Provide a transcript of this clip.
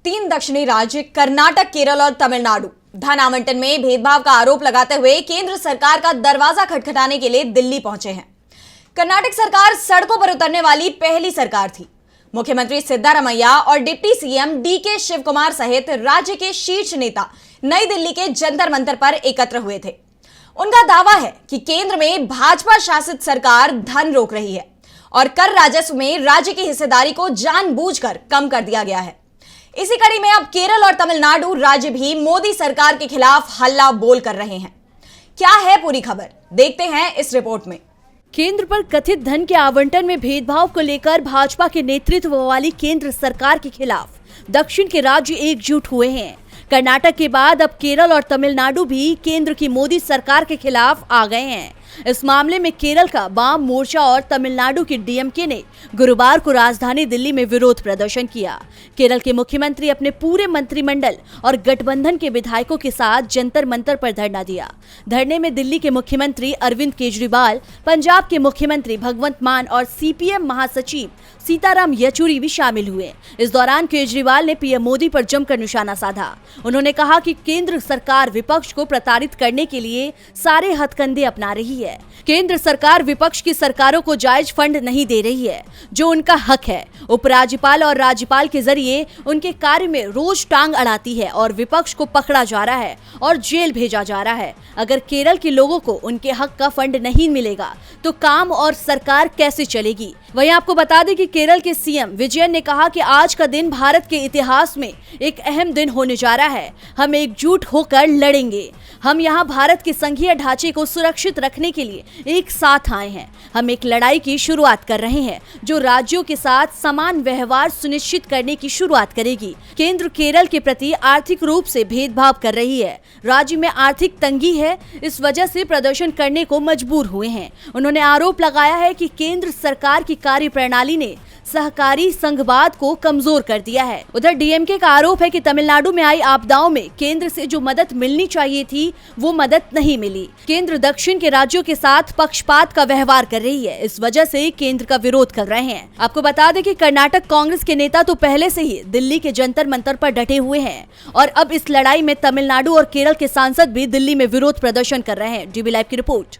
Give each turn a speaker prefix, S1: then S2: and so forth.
S1: तीन दक्षिणी राज्य कर्नाटक, केरल और तमिलनाडु धन आवंटन में भेदभाव का आरोप लगाते हुए केंद्र सरकार का दरवाजा खटखटाने के लिए दिल्ली पहुंचे हैं। कर्नाटक सरकार सड़कों पर उतरने वाली पहली सरकार थी। मुख्यमंत्री सिद्धारमैया और डिप्टी सीएम डीके शिवकुमार सहित राज्य के शीर्ष नेता नई दिल्ली के जंतर मंतर पर एकत्र हुए थे। उनका दावा है कि केंद्र में भाजपा शासित सरकार धन रोक रही है और कर राजस्व में राज्य की हिस्सेदारी को जानबूझकर कम कर दिया गया है। इसी कड़ी में अब केरल और तमिलनाडु राज्य भी मोदी सरकार के खिलाफ हल्ला बोल कर रहे हैं। क्या है पूरी खबर, देखते हैं इस रिपोर्ट में।
S2: केंद्र पर कथित धन के आवंटन में भेदभाव को लेकर भाजपा के नेतृत्व वाली केंद्र सरकार के खिलाफ दक्षिण के राज्य एकजुट हुए हैं। कर्नाटक के बाद अब केरल और तमिलनाडु भी केंद्र की मोदी सरकार के खिलाफ आ गए हैं। इस मामले में केरल का वाम मोर्चा और तमिलनाडु की डीएमके ने गुरुवार को राजधानी दिल्ली में विरोध प्रदर्शन किया। केरल के मुख्यमंत्री अपने पूरे मंत्रिमंडल और गठबंधन के विधायकों के साथ जंतर मंतर पर धरना दिया। धरने में दिल्ली के मुख्यमंत्री अरविंद केजरीवाल, पंजाब के मुख्यमंत्री भगवंत मान और सीपीएम महासचिव सीताराम येचुरी भी शामिल हुए। इस दौरान केजरीवाल ने पीएम मोदी पर जमकर निशाना साधा। उन्होंने कहा कि केंद्र सरकार विपक्ष को प्रताड़ित करने के लिए सारे हथकंडे अपना रही है। केंद्र सरकार विपक्ष की सरकारों को जायज फंड नहीं दे रही है, जो उनका हक है। उपराज्यपाल और राज्यपाल के जरिए उनके कार्य में रोज टांग अड़ाती है और विपक्ष को पकड़ा जा रहा है और जेल भेजा जा रहा है। अगर केरल के लोगों को उनके हक का फंड नहीं मिलेगा तो काम और सरकार कैसे चलेगी। वहीं आपको बता दें कि केरल के सीएम विजयन ने कहा कि आज का दिन भारत के इतिहास में एक अहम दिन होने जा रहा है। हम एकजुट होकर लड़ेंगे। हम यहाँ भारत के संघीय ढांचे को सुरक्षित रखने के लिए एक साथ आए हैं। हम एक लड़ाई की शुरुआत कर रहे हैं जो राज्यों के साथ समान व्यवहार सुनिश्चित करने की शुरुआत करेगी। केंद्र केरल के प्रति आर्थिक रूप से भेदभाव कर रही है। राज्य में आर्थिक तंगी है, इस वजह से प्रदर्शन करने को मजबूर हुए हैं। उन्होंने आरोप लगाया है कि केंद्र सरकार की कार्यप्रणाली ने सहकारी संघवाद को कमजोर कर दिया है। उधर डीएमके का आरोप है कि तमिलनाडु में आई आपदाओं में केंद्र से जो मदद मिलनी चाहिए थी वो मदद नहीं मिली। केंद्र दक्षिण के राज्यों के साथ पक्षपात का व्यवहार कर रही है, इस वजह से केंद्र का विरोध कर रहे हैं। आपको बता दें कि कर्नाटक कांग्रेस के नेता तो पहले से ही दिल्ली के जंतर मंतर पर डटे हुए हैं और अब इस लड़ाई में तमिलनाडु और केरल के सांसद भी दिल्ली में विरोध प्रदर्शन कर रहे हैं। डीबी लाइव की रिपोर्ट।